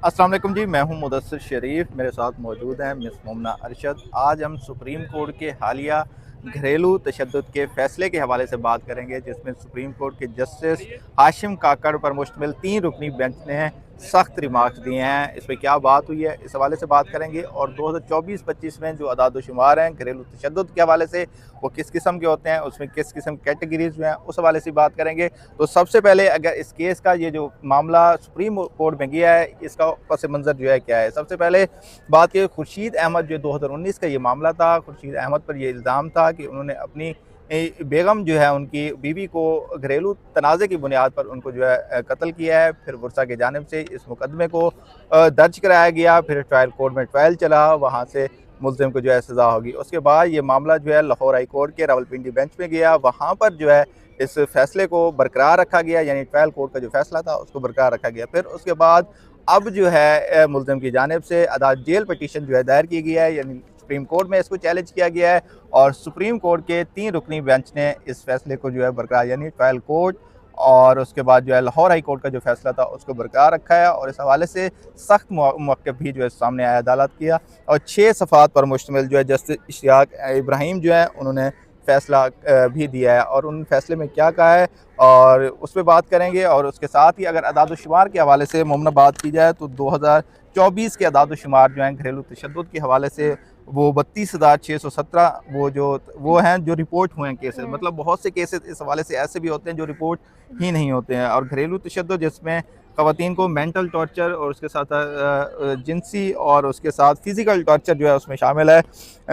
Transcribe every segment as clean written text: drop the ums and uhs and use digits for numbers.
अस्सलाम वालेकुम जी, मैं हूं मुदस्सिर शरीफ। मेरे साथ मौजूद हैं मिस मोमना अरशद। आज हम सुप्रीम कोर्ट के हालिया घरेलू तशद्दुद के फ़ैसले के हवाले से बात करेंगे, जिसमें सुप्रीम कोर्ट के जस्टिस हाशिम काकड़ पर मुश्तमिल 3 रुकनी बेंच ने सख्त रिमार्क्स दिए हैं। इस पर क्या बात हुई है, इस हवाले से बात करेंगे। और 2024-25 में जो अदाद-ओ-शुमार हैं घरेलू तशद्दुद के हवाले से, वो किस किस्म के होते हैं, उसमें किस किस्म की कैटेगरीज जो हैं, उस हवाले से बात करेंगे। तो सबसे पहले अगर इस केस का ये जो मामला सुप्रीम कोर्ट में गया है, इसका पस मंज़र जो है क्या है। सबसे पहले बात की खुर्शीद अहमद, जो 2019 का ये मामला था। खुर्शीद अहमद पर यह इल्ज़ाम था कि उन्होंने अपनी बेगम जो है, उनकी बीवी को घरेलू तनाज़े की बुनियाद पर उनको जो है कत्ल किया है। फिर वर्सा की जानिब से इस मुकदमे को दर्ज कराया गया। फिर ट्रायल कोर्ट में ट्रायल चला, वहाँ से मुल्ज़िम को जो है सज़ा होगी। उसके बाद ये मामला जो है लाहौर हाई कोर्ट के रावलपिंडी बेंच में गया। वहाँ पर जो है इस फैसले को बरकरार रखा गया, यानी ट्रायल कोर्ट का जो फैसला था उसको बरकरार रखा गया। फिर उसके बाद अब जो है मुल्ज़िम की जानिब से अदालत जेल पटिशन जो है दायर की गई है, यानी सुप्रीम कोर्ट में इसको चैलेंज किया गया है। और सुप्रीम कोर्ट के 3 रुकनी बेंच ने इस फैसले को जो है बरकरार, यानी ट्रायल कोर्ट और उसके बाद जो है लाहौर हाई कोर्ट का जो फैसला था उसको बरकरार रखा है। और इस हवाले से सख्त मौक़िफ़ भी जो है सामने आया अदालत किया। और 6 सफ़ात पर मुश्तमिल जो है जस्टिस इश्तियाक इब्राहिम जो है, उन्होंने फ़ैसला भी दिया है। और उन फैसले में क्या कहा है और उस पर बात करेंगे। और उसके साथ ही अगर अदाद-ओ-शुमार के हवाले से मुमना बात की जाए, तो 2024 के अदाद-ओ-शुमार जो हैं घरेलू तशद्दुद के हवाले से, वो 32,617 वो हैं जो रिपोर्ट हुए हैं केसेस। मतलब बहुत से केसेस इस हवाले से ऐसे भी होते हैं जो रिपोर्ट ही नहीं होते हैं। और घरेलू तशद्दुद जिसमें ख़वातीन को मेंटल टॉर्चर और उसके साथ जिनसी और उसके साथ फ़िज़िकल टॉर्चर जो है उसमें शामिल है।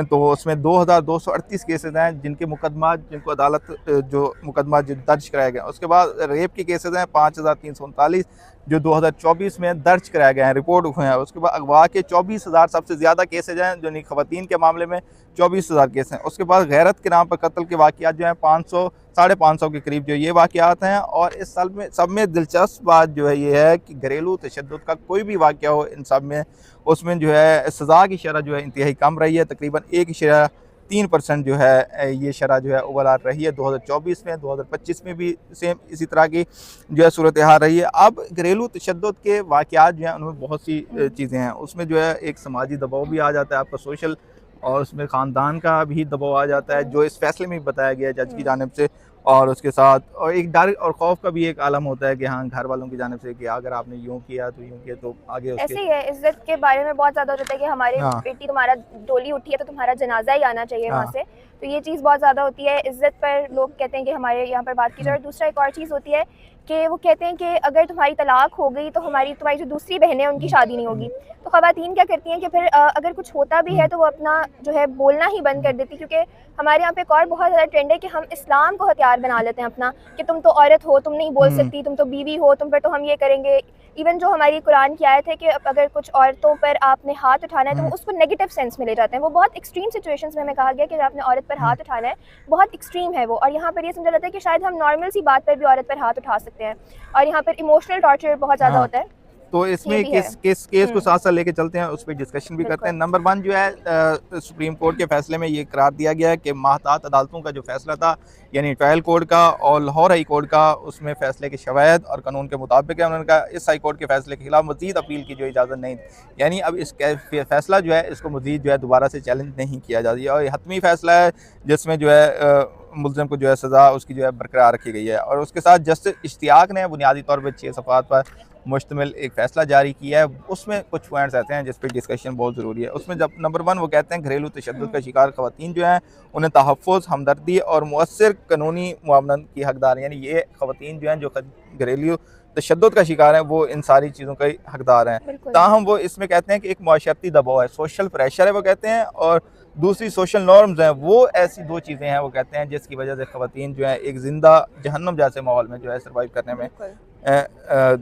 तो उसमें 2,238 केसेस हैं जिनको अदालत जो मुकदमा दर्ज कराया गया। उसके बाद रेप के केसेस हैं 5,339 जो 2024 में दर्ज कराए गए हैं, रिपोर्ट हुए हैं। उसके बाद अगवा के 24,000 सबसे ज़्यादा केसेज हैं, जो ख़वातीन के मामले में 24,000 केस हैं। उसके बाद गैरत के नाम पर कत्ल के वाक़यात जो हैं 500 साढ़े 500 के करीब जो ये वाक़यात हैं। और इस साल में सब में दिलचस्प बात जो है ये है कि घरेलू तशद्दुद का कोई भी वाक़या हो इन सब में, उसमें जो है सज़ा की शरह जो है इंतहाई कम रही है। तकरीबन 1.3% जो है ये शरह जो है ओवरऑल रही है 2024 में। 2025 में भी सेम इसी तरह की जो है सूरत हाल रही है। अब घरेलू तशद्दुद के वाक़यात जो हैं उनमें बहुत सी चीज़ें हैं। उसमें जो है एक समाजी दबाव भी आ जाता है, आपका सोशल, और उसमें ख़ानदान का भी दबाव आ जाता है, जो इस फैसले में भी बताया गया है जज की जानिब से। और उसके साथ और एक डर और खौफ का भी एक आलम होता है कि हाँ, घर वालों की जानिब से कि अगर आपने यूँ किया तो यूँ किया तो आगे उसके। ऐसे ही है, इज़्ज़त के बारे में बहुत ज़्यादा हो जाता है कि हमारे हाँ, बेटी तुम्हारा डोली उठी है तो तुम्हारा जनाजा ही आना चाहिए वहाँ हाँ। से। तो ये चीज़ बहुत ज़्यादा होती है। इज़्ज़त पर लोग कहते हैं कि हमारे यहाँ पर बात की जाए। हुँ, और दूसरा एक और चीज़ होती है कि वो कहते हैं कि अगर तुम्हारी तलाक हो गई तो तुम्हारी जो दूसरी बहनें हैं उनकी हुँ, शादी नहीं होगी। तो ख़वातीन क्या करती हैं कि फिर अगर कुछ होता भी है हुँ, तो वो अपना जो है बोलना ही बंद कर हुँ, देती। क्योंकि हमारे यहाँ पे एक और बहुत ज़्यादा ट्रेंड है कि हम इस्लाम को हथियार बना लेते हैं अपना, कि तुम तो औरत हो, तुम नहीं बोल हुँ, सकती, तुम तो बीवी हो, तुम पर तो हम ये करेंगे। इवन जो हमारी कुरान की आयत है कि अगर कुछ औरतों पर आपने हाथ उठाना है तो वो हुँ, उसको नेगेटिव सेंस में ले जाते हैं। वो बहुत एक्सट्रीम सिचुएशंस में हमें कहा गया कि अगर आपने औरत पर हुँ। हाथ उठाना है, बहुत एक्सट्रीम है वो। और यहाँ पर ये समझा जाता है कि शायद हम नॉर्मल सी बात पर भी औरत पर हाथ उठा सकते हैं। और यहाँ पर इमोशनल टॉर्चर बहुत ज़्यादा हाँ। होता है। तो ये इसमें भी है। किस केस को साथ-साथ लेके चलते हैं, उस पे डिस्कशन भी करते हैं। बिल्कुल। नंबर 1 जो है सुप्रीम कोर्ट के फैसले में ये करार दिया गया है कि माहतात अदालतों का जो फैसला था, यानी ट्रायल कोर्ट का और लाहौर हाई कोर्ट का, उसमें फैसले की शवायद और कानून के मुताबिक है। उन्होंने कहा इस हाई कोर्ट के फैसले के खिलाफ मज़ीद अपील की जो इजाज़त नहीं, यानी अब इस फैसला जो है इसको मज़ीद जो है दोबारा से चैलेंज नहीं किया जा रही है। और ये हतमी फैसला है जिसमें जो है मुल्ज़िम को जो है सज़ा उसकी जो है बरकरार रखी गई है। और उसके साथ जस्टिस इश्तियाक ने बुनियादी तौर पर 6 सफ़हात पर मुश्तमिल एक फ़ैसला जारी किया है। उसमें कुछ पॉइंट्स ऐसे हैं जिस पे डिस्कशन बहुत ज़रूरी है। उसमें जब नंबर 1 वो कहते हैं घरेलू तशद्दुद का शिकार ख़वातीन जो हैं उन्हें तहफ़्फ़ुज़, हमदर्दी और मुअस्सिर कानूनी मुआवनत की हकदार हैं। यानी ये ख़वातीन जो हैं जो घरेलू तशद्दुद का शिकार हैं वो इन सारी चीज़ों के हकदार हैं। बिल्कुल। ताहम वो इसमें कहते हैं कि एक माशरती दबाव है, सोशल प्रेशर है वो कहते हैं, और दूसरी सोशल नॉर्म्स हैं। वो ऐसी 2 चीज़ें हैं वो कहते हैं जिसकी वजह से ख़वातीन जो हैं एक ज़िंदा जहन्नुम जैसे माहौल में जो है सर्वाइव करने में बिल्कुल।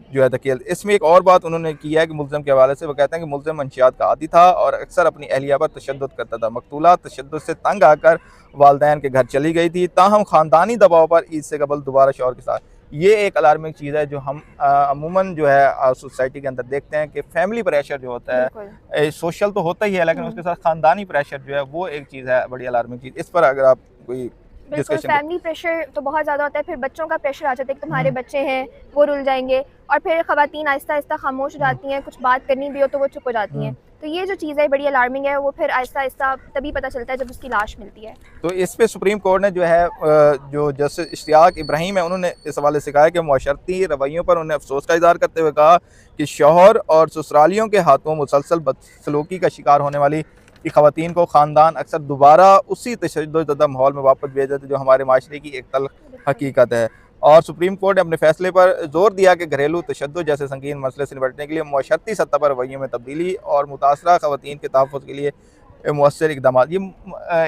जो है धकेल। इसमें एक और बात उन्होंने की है कि मुल्ज़िम के हवाले से वो कहते हैं कि मुल्ज़िम मंशियात का आदी था और अक्सर अपनी अहलिया पर तशद्दुद करता था। मकतूला तशद्दुद से तंग आकर वालिदैन के घर चली गई थी, ताहम ख़ानदानी दबाव पर ईद से कबल दोबारा शौहर के साथ। ये एक अलार्मिंग चीज़ है जो हम अमूमन जो है सोसाइटी के अंदर देखते हैं कि फैमिली प्रेशर जो होता बिल्कुल। है, सोशल तो होता ही है लेकिन उसके साथ ख़ानदानी प्रेशर जो है वो एक चीज़ है बड़ी अलार्मिंग चीज़। इस पर अगर आप कोई बिल्कुल, फैमिली प्रेशर तो बहुत ज़्यादा होता है, फिर बच्चों का प्रेशर आ जाता है कि तुम्हारे बच्चे हैं, वो रुल जाएँगे, और फिर ख़वातीन आहिस्ता-आहिस्ता खामोश हो जाती हैं, कुछ बात करनी भी हो तो वो चुप हो जाती हैं। तो ये जो चीज़ है बड़ी अलार्मिंग है, वो फिर आहिस्ता-आहिस्ता तभी पता चलता है जब उसकी लाश मिलती है। तो इस पे सुप्रीम कोर्ट ने जो है जो जस्टिस इश्तियाक इब्राहिम है, उन्होंने इस हवाले से कहा है कि मुआशरती रवैयों पर उन्हें अफसोस का इज़हार करते हुए कहा कि शौहर और ससुरालियों के हाथों मुसलसल बदसलूकी का शिकार होने वाली ख़वातीन को ख़ानदान अक्सर दोबारा उसी तशद्दुद माहौल में वापस भेज देते जो हमारे माशरे की एक तल्ख़ हकीकत है। और सुप्रीम कोर्ट ने अपने फैसले पर जोर दिया कि घरेलू तशद्दुद जैसे संगीन मसले से निपटने के लिए मुआशरती सतह पर रवैयों में तब्दीली और मुतासरा ख़वातीन के तहफ़्फ़ुज़ के लिए मौसर इकदाम, ये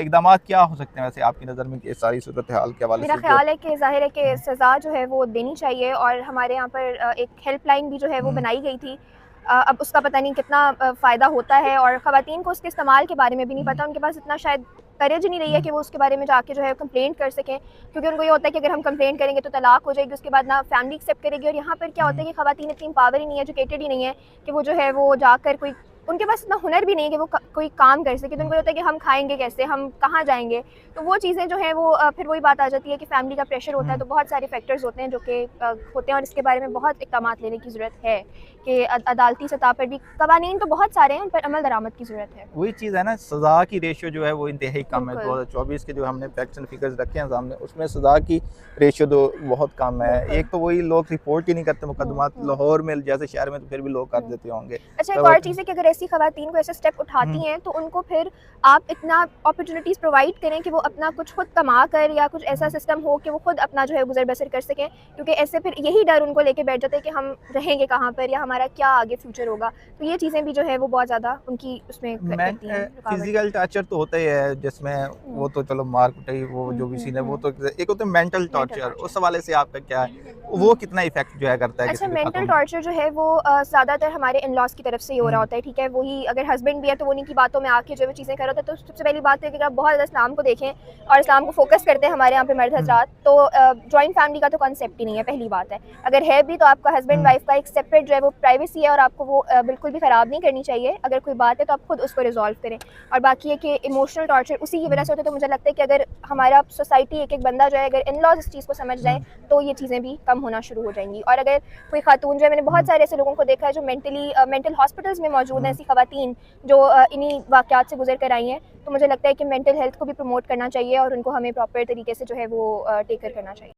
इकदाम क्या हो सकते हैं वैसे आपकी नज़र में कि सारी सूरत हाल के हवाले से? मेरा ख्याल है कि ज़ाहिर है कि सज़ा जो है वो देनी चाहिए, और हमारे यहाँ पर एक हेल्पलाइन भी जो है वो बनाई गई थी। अब उसका पता नहीं कितना फ़ायदा होता है, और ख़वातीन को उसके इस्तेमाल के बारे में भी नहीं पता, उनके पास इतना शायद करेज नहीं रही है कि वो उसके बारे में जाके जो है कंप्लेंट कर सकें, क्योंकि उनको ये होता है कि अगर हम कंप्लेंट करेंगे तो तलाक हो जाएगी, उसके बाद ना फैमिली एक्सेप्ट करेगी। और यहाँ पर क्या होता है कि ख़वातीन इतनी पावर ही नहीं है, एजुकेटेड ही नहीं है कि वो जो है वो जाकर कोई, उनके पास इतना हुनर भी नहीं है कि वो कोई काम कर सके। तो उनको होता है कि हम खाएंगे कैसे, हम कहाँ जाएंगे। तो वो चीज़ें जो हैं वो फिर वही बात आ जाती है कि फैमिली का प्रेशर होता है। तो बहुत सारे फैक्टर्स होते हैं जो कि होते हैं, और इसके बारे में बहुत इक़दाम लेने की ज़रूरत है कि अदालती सतह पर भी कवानीन तो बहुत सारे हैं, उन पर अमल दरामद की ज़रूरत है। वही चीज़ है ना, सज़ा की रेशियो जो है वो इंतहाई कम है। बिल्कुल। 2024 के जो हमने फैक्ट्स एंड फिगर्स रखे हैं सामने, उसमें सज़ा की रेशियो तो बहुत कम है। बिल्कुल। एक तो वही लोग रिपोर्ट ही नहीं करते मुकदमात, लाहौर में जैसे शहर में तो फिर भी लोग कर देते होंगे। अच्छा, एक तो और चीज़ है कि अगर ऐसी ख़वातीन को ऐसे स्टेप उठाती हैं तो उनको फिर आप इतना अपॉर्चुनिटीज़ प्रोवाइड करें कि वो अपना कुछ खुद कमा कर, या कुछ ऐसा सिस्टम हो कि वो खुद अपना जो है गुज़र बसर कर सकें, क्योंकि ऐसे फिर यही डर उनको लेके बैठ जाता है कि हम रहेंगे कहाँ पर, या हमारा क्या आगे फ्यूचर होगा। तो ये चीज़ें भी जो है वो बहुत ज़्यादा उनकी उसमें करती हैं रुकावट। फिजिकल टॉर्चर तो होता ही है, जिसमें वो तो चलो मार कुटाई वो जो भी सीन है वो तो एक होता है मेंटल टॉर्चर, उस हवाले से आपका क्या है, वो कितना इफेक्ट जो है करता है अच्छा, किसी भी मेंटल खातून? टॉर्चर जो है वो ज़्यादातर हमारे इन-लॉज़ की तरफ से ही हो रहा होता है, ठीक है। वही अगर हस्बैंड भी है तो वो उन्हीं की बातों में आके जो है चीज़ें कर रहा होता है। तो सबसे पहली बात है कि अगर आप बहुत ज़्यादा इस्लाम को देखें और इस्लाम को फोकस करते हैं हमारे यहाँ पे मर्द हज़रात, तो जॉइंट फैमिली का तो कॉन्सेप्ट ही नहीं है, पहली बात है। अगर है भी तो आपका हस्बैंड वाइफ का एक सेपरेट जो है वो प्राइवेसी है, और आपको वो बिल्कुल भी ख़राब नहीं करनी चाहिए। अगर कोई बात है तो आप खुद उसको रिजॉल्व करें। और बाकी है कि इमोशनल टॉर्चर उसी की वजह से होता है। तो मुझे लगता है कि अगर हमारा सोसाइटी एक बंदा जो है, अगर इन-लॉज़ इस चीज़ को समझ जाए तो ये चीज़ें भी कम होना शुरू हो जाएंगी। और अगर कोई खातून जो है, मैंने बहुत सारे ऐसे लोगों को देखा है जो मेंटल हॉस्पिटल्स में मौजूद हैं, ऐसी खवातीन जो इन्हीं वाक़यात से गुजर कर आई हैं। तो मुझे लगता है कि मेंटल हेल्थ को भी प्रमोट करना चाहिए, और उनको हमें प्रॉपर तरीके से जो है वो टेक केयर करना चाहिए।